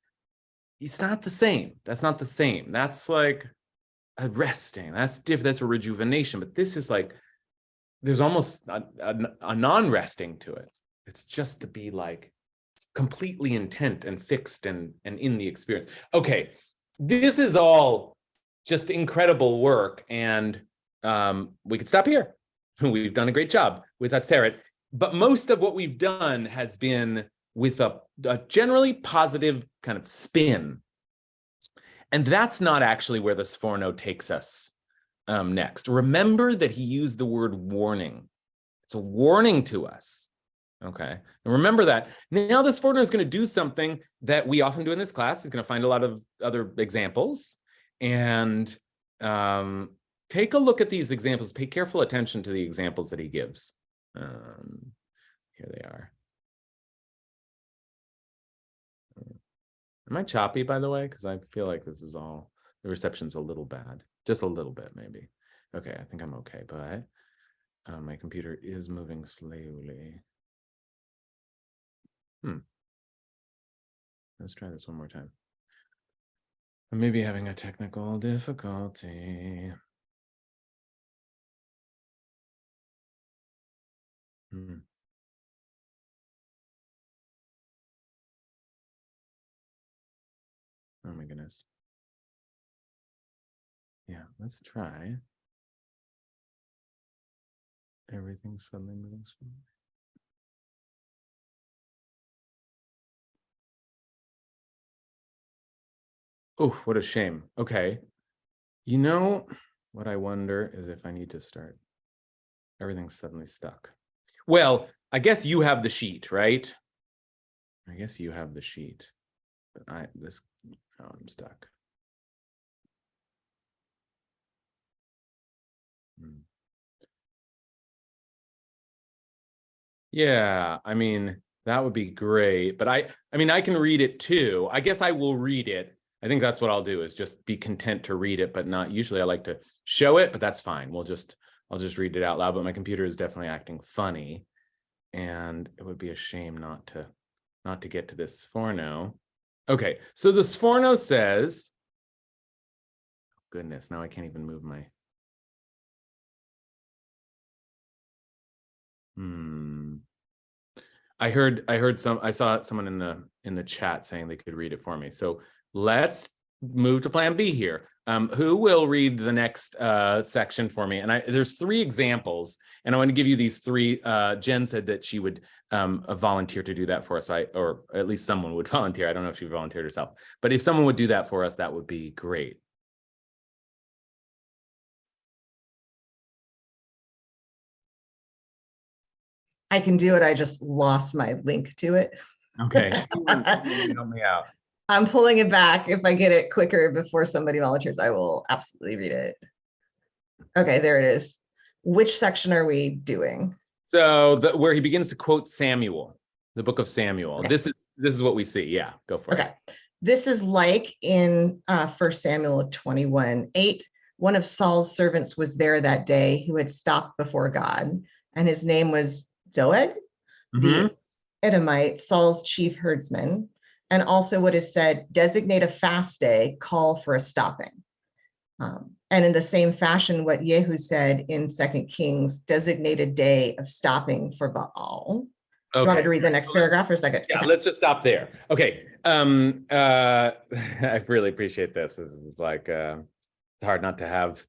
it's not the same. That's not the same. That's like a resting. That's different. That's a rejuvenation. But this is like, there's almost a non-resting to it. It's just to be like completely intent and fixed and in the experience. Okay, this is all just incredible work, and we could stop here. We've done a great job with Atzeret, but most of what we've done has been with a generally positive kind of spin, and that's not actually where the Sforno takes us next. Remember that he used the word warning. It's a warning to us. Okay, and remember that. Now this Sforno is going to do something that we often do in this class. He's going to find a lot of other examples and take a look at these examples. Pay careful attention to the examples that he gives. Here they are. Am I choppy, by the way? Because I feel like this is all, the reception's a little bad. Just a little bit, maybe. Okay, I think I'm okay, but my computer is moving slowly. Let's try this one more time. I may be having a technical difficulty. Oh my goodness. Yeah, let's try. Everything suddenly moves. Oh, what a shame. Okay. What I wonder is if I need to start. Everything's suddenly stuck. Well, I guess you have the sheet, right? I guess you have the sheet. I'm stuck. Yeah, I mean, that would be great, but I mean, I can read it too. I guess I will read it. I think that's what I'll do, is just be content to read it, but not usually I like to show it, but that's fine. I'll just read it out loud, but my computer is definitely acting funny, and it would be a shame not to get to this Sforno. Okay, so the Sforno says, goodness, now I can't even move my I saw someone in the chat saying they could read it for me. So let's move to plan B here. Who will read the next section for me? And there's 3 examples, and I want to give you these 3. Jen said that she would volunteer to do that for us. Or at least someone would volunteer. I don't know if she volunteered herself, but if someone would do that for us, that would be great. I can do it. I just lost my link to it. Okay, help me out. I'm pulling it back. If I get it quicker before somebody volunteers, I will absolutely read it. Okay, there it is. Which section are we doing? So where he begins to quote Samuel, the book of Samuel. Okay. This is what we see. Yeah, go for it. Okay, this is like in 1 Samuel 21:8. One of Saul's servants was there that day who had stopped before God, and his name was Doeg, the Edomite, Saul's chief herdsman. And also what is said, designate a fast day, call for a stopping. And in the same fashion, what Yehu said in 2 Kings, designated day of stopping for Baal. Okay. Do you want me to read the next paragraph, or is that good? Yeah, let's just stop there. Okay. I really appreciate this. This is like, it's hard not to have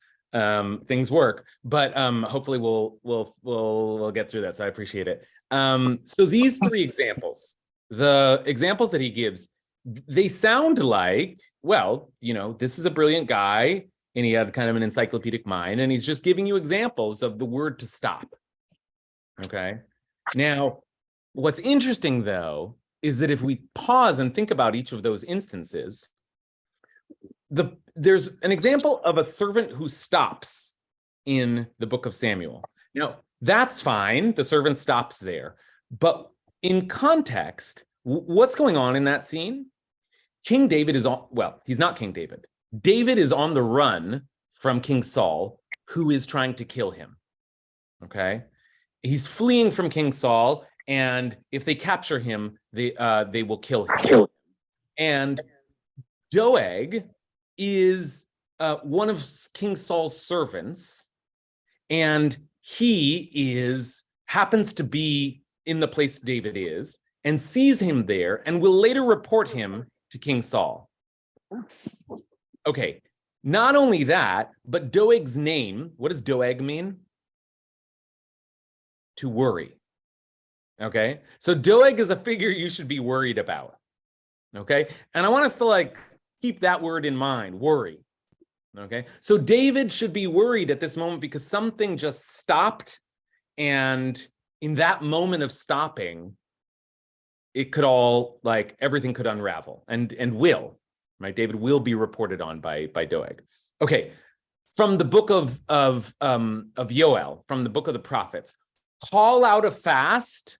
things work, but hopefully we'll get through that. So I appreciate it. So these 3 examples, the examples that he gives, they sound like, well, this is a brilliant guy, and he had kind of an encyclopedic mind, and he's just giving you examples of the word to stop. Okay. Now, what's interesting though, is that if we pause and think about each of those instances, there's an example of a servant who stops in the book of Samuel. Now, that's fine. The servant stops there. But in context, what's going on in that scene? King David is he's not King David. David is on the run from King Saul, who is trying to kill him. Okay? He's fleeing from King Saul, and if they capture him, they will kill him. And Doeg is one of King Saul's servants, and he happens to be in the place David is, and sees him there, and will later report him to King Saul. Okay, not only that, but Doeg's name, what does Doeg mean? To worry. Okay, so Doeg is a figure you should be worried about. Okay, and I want us to keep that word in mind, worry. Okay, so David should be worried at this moment because something just stopped, and in that moment of stopping, it could all, everything could unravel, and will, right? David will be reported on by Doeg. Okay, from the book of Yoel, from the book of the prophets, call out a fast.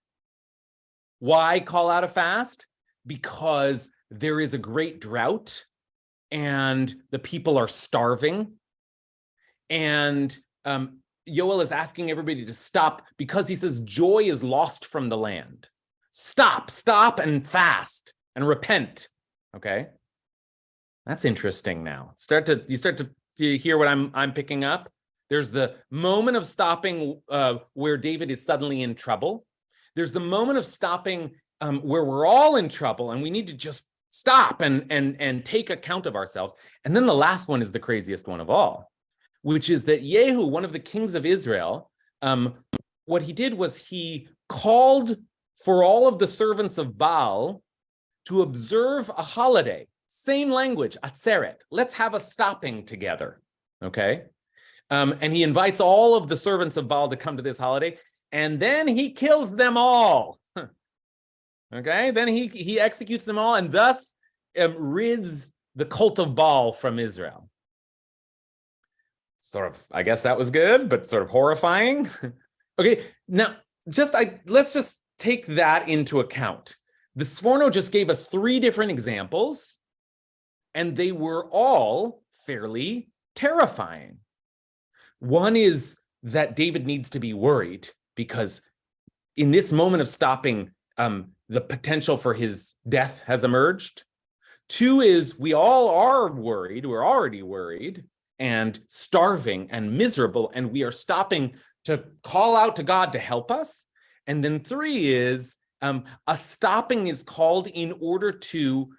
Why call out a fast? Because there is a great drought, and the people are starving. And Yoel is asking everybody to stop because he says joy is lost from the land. Stop and fast and repent. Okay, that's interesting. Now you start to hear what I'm picking up. There's the moment of stopping where David is suddenly in trouble. There's the moment of stopping where we're all in trouble and we need to just stop and take account of ourselves. And then the last one is the craziest one of all, which is that Yehu, one of the kings of Israel, what he did was he called for all of the servants of Baal to observe a holiday. Same language, atzeret. Let's have a stopping together, okay? And he invites all of the servants of Baal to come to this holiday, and then he kills them all. Okay, then he executes them all, and thus rids the cult of Baal from Israel. Sort of, I guess that was good, but sort of horrifying. Okay, now let's just take that into account. The Sforno just gave us 3 different examples, and they were all fairly terrifying. One is that David needs to be worried because in this moment of stopping, the potential for his death has emerged. 2 is we all are worried, we're already worried and starving and miserable, and we are stopping to call out to God to help us. And then 3 is a stopping is called in order to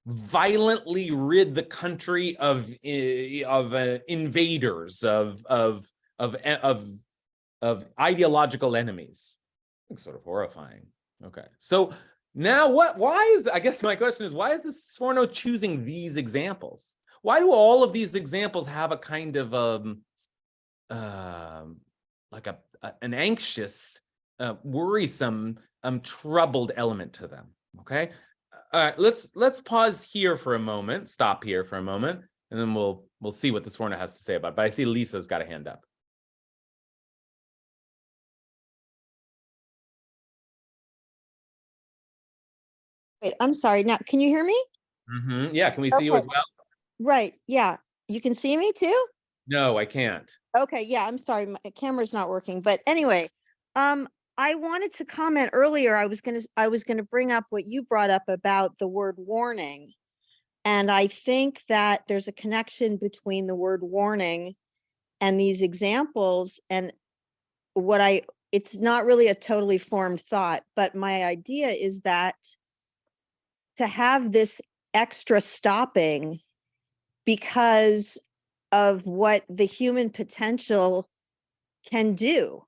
violently rid the country of invaders, of ideological enemies. It's sort of horrifying. Okay, so now I guess my question is, why is the Sforno choosing these examples? Why do all of these examples have a kind of like an anxious, worrisome, troubled element to them? Okay, all right, let's pause here for a moment, stop here for a moment, and then we'll see what the Sforno has to say about it. But I see Lisa's got a hand up. Wait, I'm sorry. Now, can you hear me? Yeah, can we see you as Okay. well? Right. Yeah. You can see me too? No, I can't. Okay. Yeah. I'm sorry. My camera's not working. But anyway, I wanted to comment earlier. I was gonna bring up what you brought up about the word warning. And I think that there's a connection between the word warning and these examples. And it's not really a totally formed thought, but my idea is that to have this extra stopping because of what the human potential can do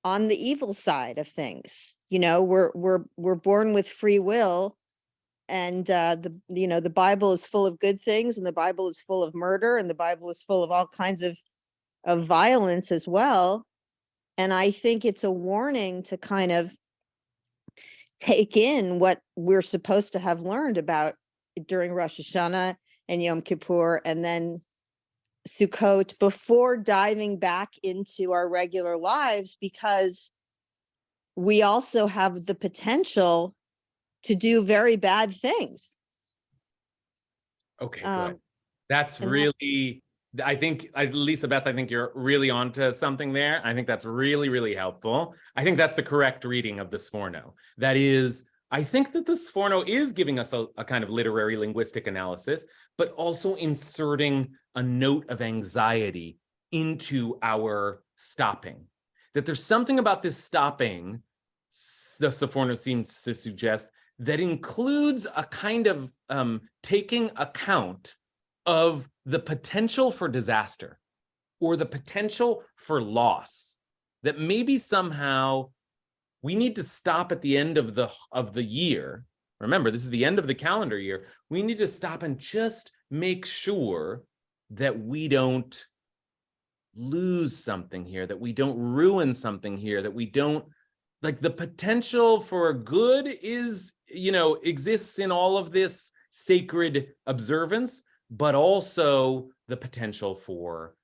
on the evil side of things. You know, we're born with free will, and the Bible is full of good things, and the Bible is full of murder, and the Bible is full of all kinds of violence as well. And I think it's a warning to kind of take in what we're supposed to have learned about during Rosh Hashanah and Yom Kippur and then Sukkot before diving back into our regular lives, because we also have the potential to do very bad things. Okay, good. That's really, I think, Lisa Beth, I think you're really onto something there. I think that's really, really helpful. I think that's the correct reading of the Sforno. That is, I think that the Sforno is giving us a kind of literary linguistic analysis, but also inserting a note of anxiety into our stopping. That there's something about this stopping, the Sforno seems to suggest, that includes a kind of taking account of the potential for disaster or the potential for loss, that maybe somehow we need to stop at the end of the year. Remember, this is the end of the calendar year. We need to stop and just make sure that we don't lose something here, that we don't ruin something here, that we don't, like, the potential for good is, exists in all of this sacred observance, but also the potential for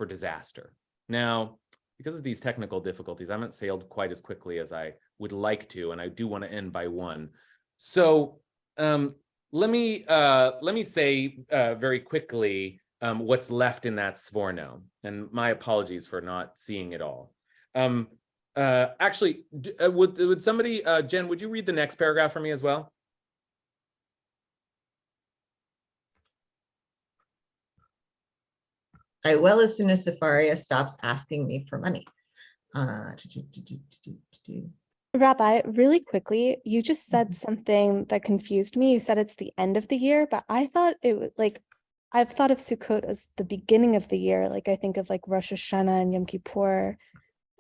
disaster. Now, because of these technical difficulties, I haven't sailed quite as quickly as I would like to, and I do want to end by 1. So let me say very quickly what's left in that Sforno, and my apologies for not seeing it all. Actually, would somebody, Jen, would you read the next paragraph for me as well? I will as soon as Safaria stops asking me for money. Rabbi, really quickly, you just said something that confused me. You said it's the end of the year, but I thought it was like, I've thought of Sukkot as the beginning of the year. Like I think of like Rosh Hashanah and Yom Kippur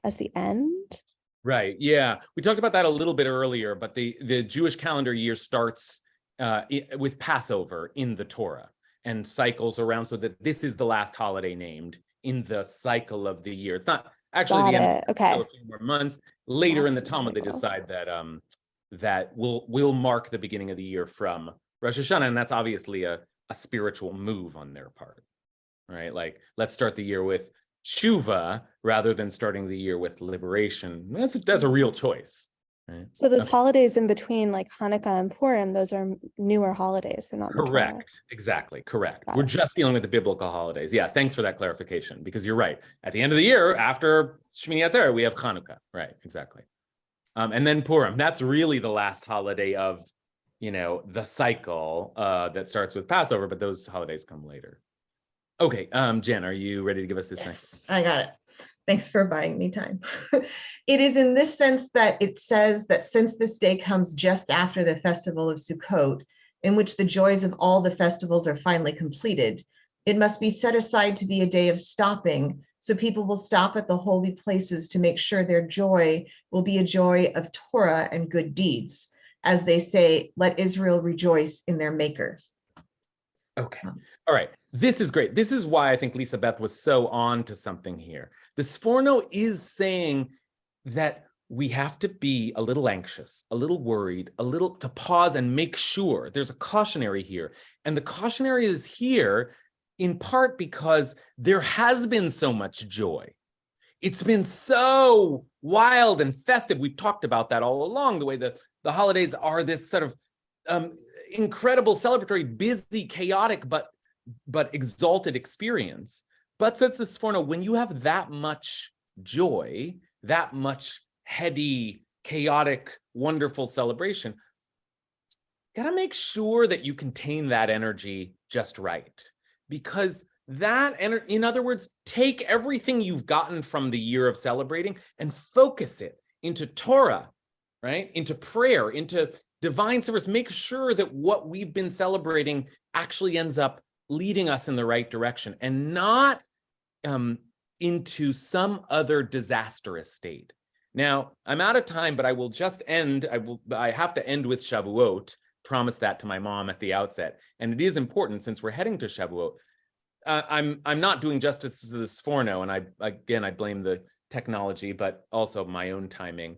as the end. Right. Yeah. We talked about that a little bit earlier, but the Jewish calendar year starts with Passover in the Torah and cycles around, so that this is the last holiday named in the cycle of the year. It's not actually the end. Okay. A few more months later in the Last Talmud, they cycle. decide that that will mark the beginning of the year from Rosh Hashanah, and that's obviously a spiritual move on their part, right? Like, let's start the year with tshuva rather than starting the year with liberation. That's a real choice, right? So those Okay. holidays in between, like Hanukkah and Purim, those are newer holidays. They're not the Torah. Correct. Exactly. Correct. Got We're it. just dealing with the biblical holidays. Yeah. Thanks for that clarification, because you're right. At the end of the year, after Shmini Atzeret, we have Hanukkah. Right. Exactly. And then Purim. That's really the last holiday of, the cycle that starts with Passover, but those holidays come later. Okay. Jen, are you ready to give us this next? Yes, I got it. Thanks for buying me time. It is in this sense that it says that since this day comes just after the festival of Sukkot, in which the joys of all the festivals are finally completed, it must be set aside to be a day of stopping, so people will stop at the holy places to make sure their joy will be a joy of Torah and good deeds. As they say, let Israel rejoice in their maker. Okay. All right. This is great. This is why I think Lisa Beth was so on to something here. The Sforno is saying that we have to be a little anxious, a little worried, a little to pause and make sure. There's a cautionary here. And the cautionary is here in part because there has been so much joy. It's been so wild and festive. We've talked about that all along, the way the holidays are this sort of incredible, celebratory, busy, chaotic, but exalted experience. But says the Sforno, when you have that much joy, that much heady, chaotic, wonderful celebration, you gotta make sure that you contain that energy just right. Because that, in other words, take everything you've gotten from the year of celebrating and focus it into Torah, right? Into prayer, into divine service. Make sure that what we've been celebrating actually ends up leading us in the right direction and not into some other disastrous state. Now, I'm out of time, but I will just end. I have to end with Shavuot. Promise that to my mom at the outset. And it is important since we're heading to Shavuot. I'm not doing justice to the Sforno, and I blame the technology, but also my own timing.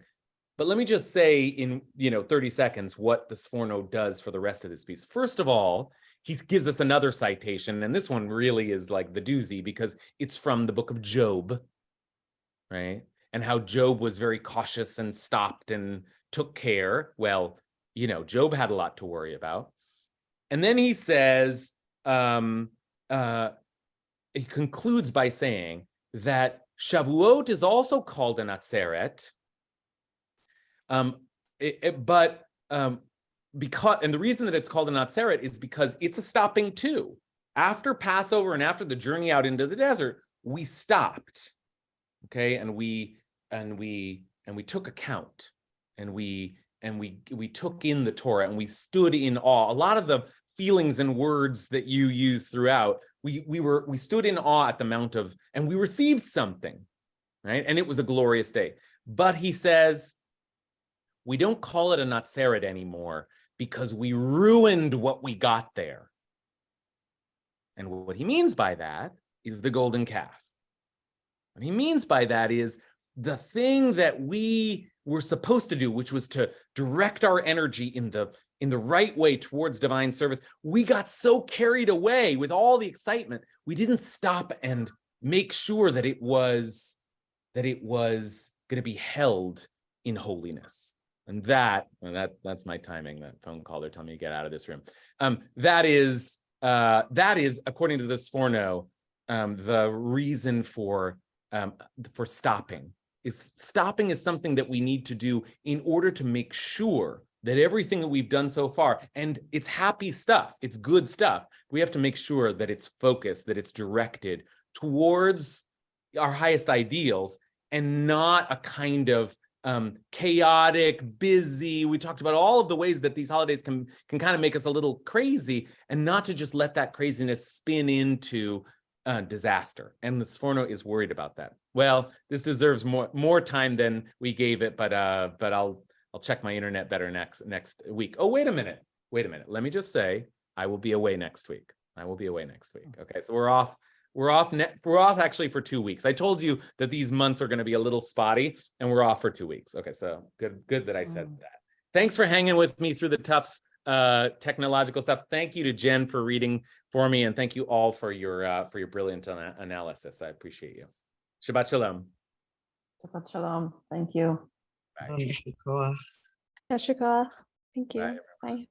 But let me just say in 30 seconds what the Sforno does for the rest of this piece. First of all, he gives us another citation, and this one really is like the doozy because it's from the book of Job, right? And how Job was very cautious and stopped and took care. Well, Job had a lot to worry about. And then he says, he concludes by saying that Shavuot is also called an Atzeret, because, and the reason that it's called an Atzeret is because it's a stopping too. After Passover and after the journey out into the desert, we stopped, okay, and we took account, and we took in the Torah, and we stood in awe. A lot of the feelings and words that you use throughout, we stood in awe at the Mount of, and we received something, right? And it was a glorious day. But he says, we don't call it a Atzeret anymore because we ruined what we got there. And what he means by that is the golden calf. What he means by that is the thing that we were supposed to do, which was to direct our energy in the right way towards divine service. We got so carried away with all the excitement, we didn't stop and make sure that it was going to be held in holiness. And that's my timing. That phone call, they're telling me to get out of this room. That is, according to the Sforno, the reason for stopping. Stopping is something that we need to do in order to make sure that everything that we've done so far, and it's happy stuff, it's good stuff, we have to make sure that it's focused, that it's directed towards our highest ideals and not a kind of chaotic, busy. We talked about all of the ways that these holidays can kind of make us a little crazy, and not to just let that craziness spin into disaster. And the Sforno is worried about that. Well, this deserves more time than we gave it, but I'll check my internet better next week. Oh, wait a minute. Let me just say, I will be away next week. Okay, so we're off. We're off actually for 2 weeks. I told you that these months are going to be a little spotty, and we're off for 2 weeks. Okay, so good that I said that. Thanks for hanging with me through the tough technological stuff. Thank you to Jen for reading for me, and thank you all for your brilliant analysis. I appreciate you. Shabbat shalom. Shabbat shalom. Thank you. Bye. Kasher koach. Thank you. Bye, Bye.